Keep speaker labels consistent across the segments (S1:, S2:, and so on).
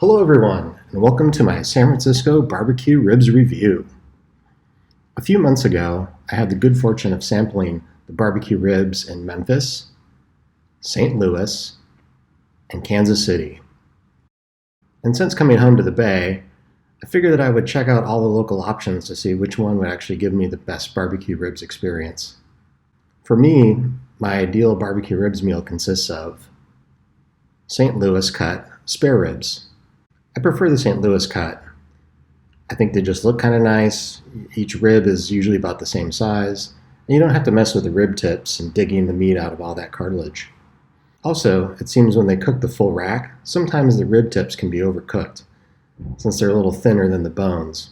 S1: Hello everyone, and welcome to my San Francisco barbecue ribs review. A few months ago, I had the good fortune of sampling the barbecue ribs in Memphis, St. Louis, and Kansas City. And since coming home to the Bay, I figured that I would check out all the local options to see which one would actually give me the best barbecue ribs experience. For me, my ideal barbecue ribs meal consists of St. Louis cut spare ribs. I prefer the St. Louis cut. I think they just look kind of nice. Each rib is usually about the same size, and you don't have to mess with the rib tips and digging the meat out of all that cartilage. Also, it seems when they cook the full rack, sometimes the rib tips can be overcooked, since they're a little thinner than the bones.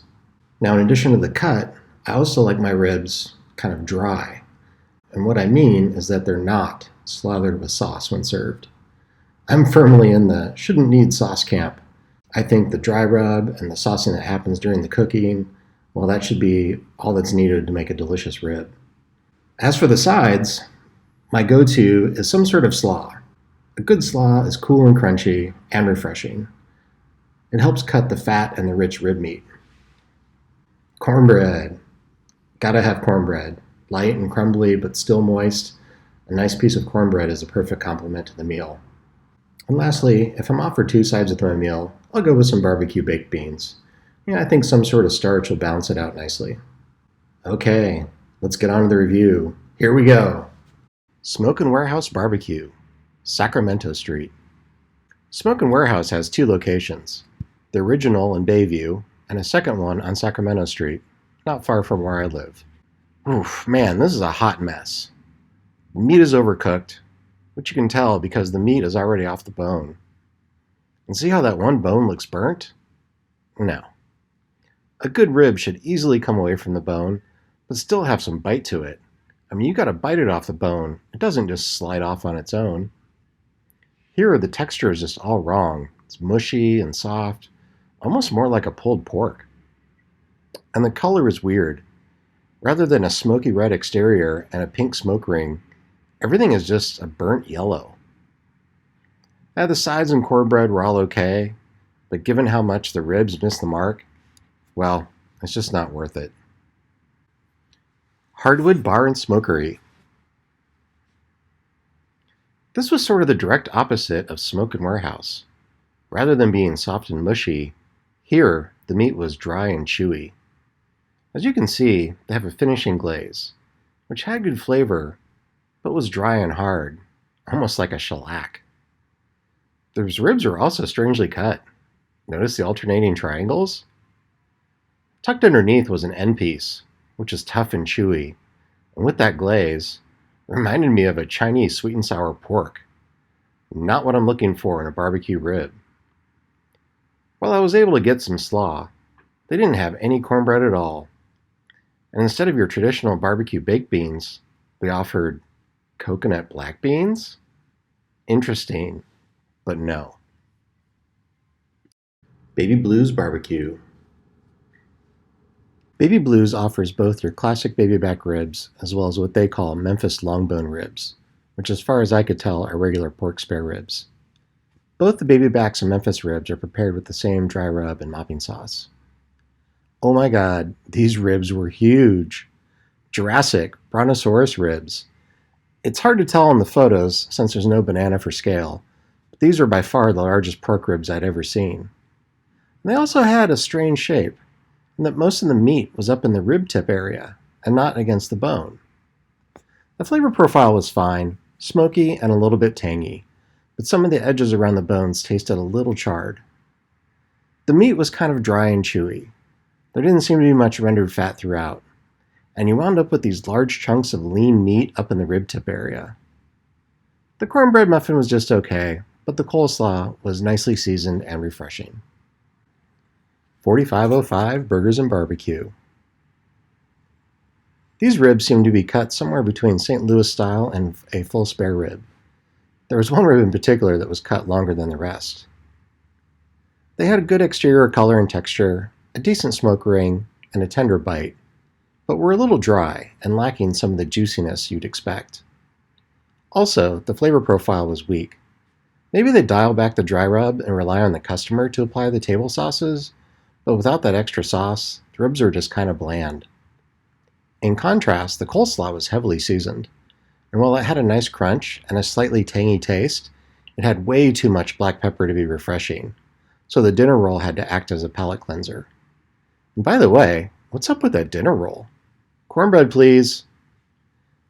S1: Now, in addition to the cut, I also like my ribs kind of dry. And what I mean is that they're not slathered with sauce when served. I'm firmly in the shouldn't need sauce camp. I think the dry rub and the saucing that happens during the cooking, well, that should be all that's needed to make a delicious rib. As for the sides, my go-to is some sort of slaw. A good slaw is cool and crunchy and refreshing. It helps cut the fat and the rich rib meat. Cornbread. Gotta have cornbread. Light and crumbly but still moist. A nice piece of cornbread is a perfect complement to the meal. And lastly, if I'm offered two sides of my meal, I'll go with some barbecue baked beans. I think some sort of starch will balance it out nicely. Okay, let's get on to the review. Here we go. Smoke and Warehouse Barbecue, Sacramento Street. Smoke and Warehouse has two locations, the original in Bayview and a second one on Sacramento Street, not far from where I live. Oof, man, this is a hot mess. The meat is overcooked, which you can tell because the meat is already off the bone. And see how that one bone looks burnt? No. A good rib should easily come away from the bone, but still have some bite to it. I mean, you gotta bite it off the bone. It doesn't just slide off on its own. Here, the texture is just all wrong. It's mushy and soft, almost more like a pulled pork. And the color is weird. Rather than a smoky red exterior and a pink smoke ring, everything is just a burnt yellow. The sides and cornbread were all okay, but given how much the ribs missed the mark, well, it's just not worth it. Hardwood Bar and Smokery. This was sort of the direct opposite of Smoke and Warehouse. Rather than being soft and mushy, here the meat was dry and chewy. As you can see, they have a finishing glaze, which had good flavor, but was dry and hard, almost like a shellac. Those ribs were also strangely cut. Notice the alternating triangles? Tucked underneath was an end piece, which is tough and chewy, and with that glaze, it reminded me of a Chinese sweet and sour pork. Not what I'm looking for in a barbecue rib. While I was able to get some slaw, they didn't have any cornbread at all. And instead of your traditional barbecue baked beans, they offered coconut black beans? Interesting, but no. Baby Blues Barbecue. Baby Blues offers both your classic baby back ribs as well as what they call Memphis longbone ribs, which as far as I could tell are regular pork spare ribs. Both the baby backs and Memphis ribs are prepared with the same dry rub and mopping sauce. Oh my god, these ribs were huge. Jurassic, brontosaurus ribs. It's hard to tell in the photos since there's no banana for scale, but these were by far the largest pork ribs I'd ever seen. And they also had a strange shape, in that most of the meat was up in the rib tip area and not against the bone. The flavor profile was fine, smoky and a little bit tangy, but some of the edges around the bones tasted a little charred. The meat was kind of dry and chewy. There didn't seem to be much rendered fat throughout, and you wound up with these large chunks of lean meat up in the rib tip area. The cornbread muffin was just okay, but the coleslaw was nicely seasoned and refreshing. 4505 Burgers and Barbecue. These ribs seem to be cut somewhere between St. Louis style and a full spare rib. There was one rib in particular that was cut longer than the rest. They had a good exterior color and texture, a decent smoke ring, and a tender bite, but were a little dry and lacking some of the juiciness you'd expect. Also, the flavor profile was weak. Maybe they dial back the dry rub and rely on the customer to apply the table sauces, but without that extra sauce, the ribs are just kind of bland. In contrast, the coleslaw was heavily seasoned, and while it had a nice crunch and a slightly tangy taste, it had way too much black pepper to be refreshing, so the dinner roll had to act as a palate cleanser. And by the way, what's up with that dinner roll? Cornbread, please.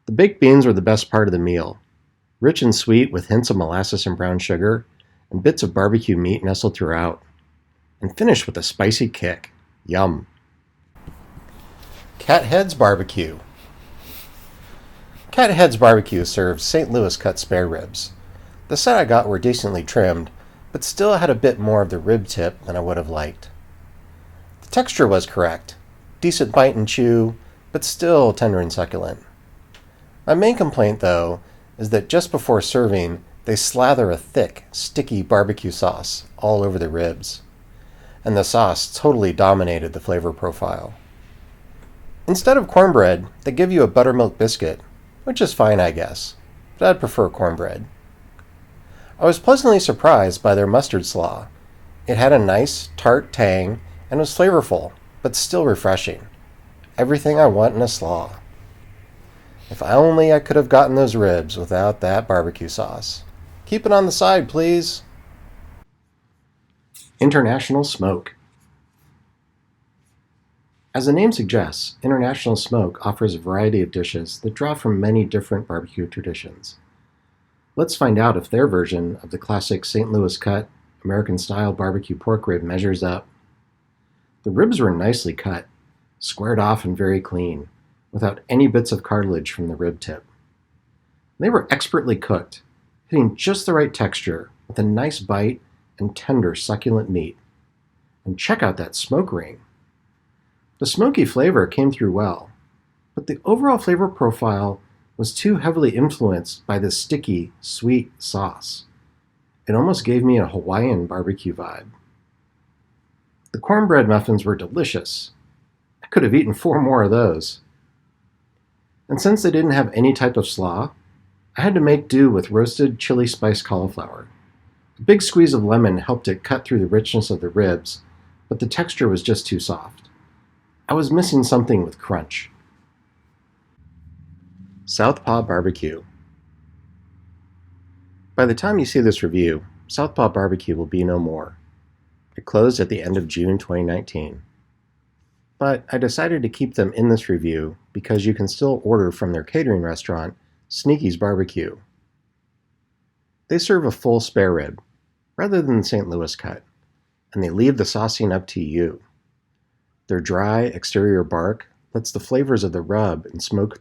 S1: The baked beans were the best part of the meal, rich and sweet with hints of molasses and brown sugar, and bits of barbecue meat nestled throughout, and finished with a spicy kick. Yum. Cat Head's Barbecue. Cat Head's Barbecue serves St. Louis cut spare ribs. The set I got were decently trimmed, but still had a bit more of the rib tip than I would have liked. The texture was correct, decent bite and chew, but still tender and succulent. My main complaint, though, is that just before serving, they slather a thick, sticky barbecue sauce all over the ribs, and the sauce totally dominated the flavor profile. Instead of cornbread, they give you a buttermilk biscuit, which is fine, I guess, but I'd prefer cornbread. I was pleasantly surprised by their mustard slaw. It had a nice, tart tang and was flavorful, but still refreshing. Everything I want in a slaw. If only I could have gotten those ribs without that barbecue sauce. Keep it on the side, please. International Smoke. As the name suggests, International Smoke offers a variety of dishes that draw from many different barbecue traditions. Let's find out if their version of the classic St. Louis cut, American-style barbecue pork rib measures up. The ribs were nicely cut, squared off and very clean, without any bits of cartilage from the rib tip. They were expertly cooked, hitting just the right texture with a nice bite and tender, succulent meat. And check out that smoke ring. The smoky flavor came through well, but the overall flavor profile was too heavily influenced by the sticky, sweet sauce. It almost gave me a Hawaiian barbecue vibe. The cornbread muffins were delicious. I could have eaten 4 more of those. And since they didn't have any type of slaw, I had to make do with roasted chili spice cauliflower. A big squeeze of lemon helped it cut through the richness of the ribs, but the texture was just too soft. I was missing something with crunch. Southpaw Barbecue. By the time you see this review, Southpaw Barbecue will be no more. It closed at the end of June 2019. But I decided to keep them in this review because you can still order from their catering restaurant, Sneaky's Barbecue. They serve a full spare rib, rather than the St. Louis cut, and they leave the saucing up to you. Their dry exterior bark lets the flavors of the rub and smoke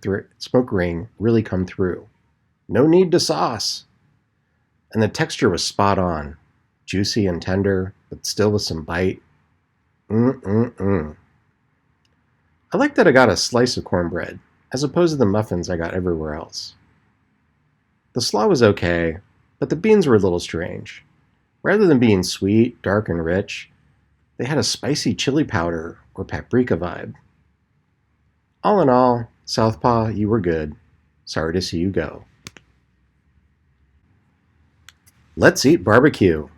S1: ring really come through. No need to sauce! And the texture was spot on, juicy and tender, but still with some bite. I like that I got a slice of cornbread, as opposed to the muffins I got everywhere else. The slaw was okay, but the beans were a little strange. Rather than being sweet, dark, and rich, they had a spicy chili powder or paprika vibe. All in all, Southpaw, you were good. Sorry to see you go. Let's Eat Barbecue.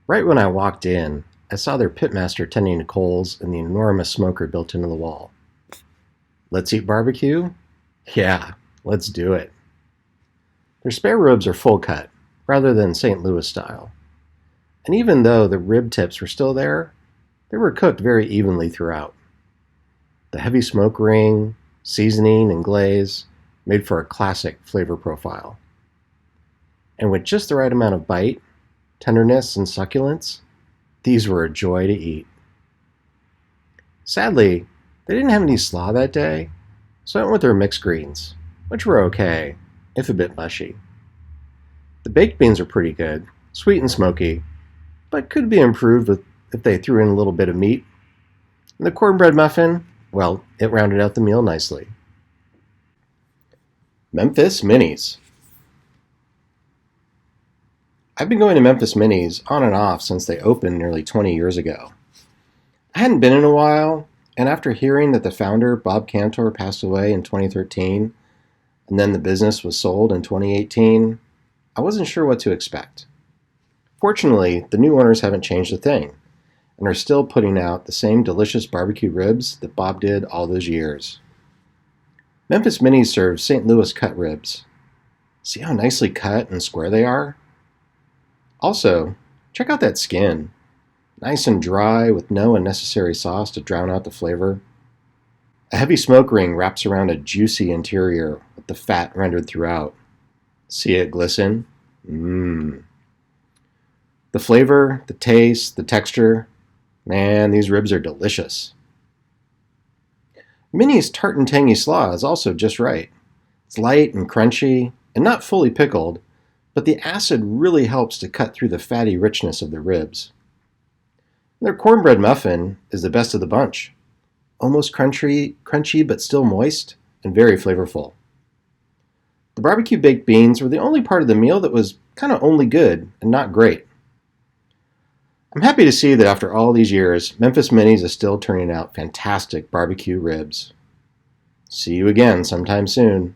S1: Right when I walked in, I saw their pitmaster tending to coals and the enormous smoker built into the wall. Let's eat barbecue? Yeah, let's do it. Their spare ribs are full cut, rather than St. Louis style. And even though the rib tips were still there, they were cooked very evenly throughout. The heavy smoke ring, seasoning, and glaze made for a classic flavor profile. And with just the right amount of bite, tenderness, and succulence, these were a joy to eat. Sadly, they didn't have any slaw that day, so I went with their mixed greens, which were okay, if a bit mushy. The baked beans are pretty good, sweet and smoky, but could be improved if they threw in a little bit of meat. And the cornbread muffin, well, it rounded out the meal nicely. Memphis Minis. I've been going to Memphis Minis on and off since they opened nearly 20 years ago. I hadn't been in a while, and after hearing that the founder, Bob Cantor, passed away in 2013, and then the business was sold in 2018, I wasn't sure what to expect. Fortunately, the new owners haven't changed a thing and are still putting out the same delicious barbecue ribs that Bob did all those years. Memphis Minis serves St. Louis cut ribs. See how nicely cut and square they are? Also, check out that skin. Nice and dry with no unnecessary sauce to drown out the flavor. A heavy smoke ring wraps around a juicy interior with the fat rendered throughout. See it glisten? Mmm. The flavor, the taste, the texture, man, these ribs are delicious. Minnie's tart and tangy slaw is also just right. It's light and crunchy and not fully pickled, but the acid really helps to cut through the fatty richness of the ribs. Their cornbread muffin is the best of the bunch. Almost crunchy but still moist and very flavorful. The barbecue baked beans were the only part of the meal that was kind of only good and not great. I'm happy to see that after all these years, Memphis Minis is still turning out fantastic barbecue ribs. See you again sometime soon.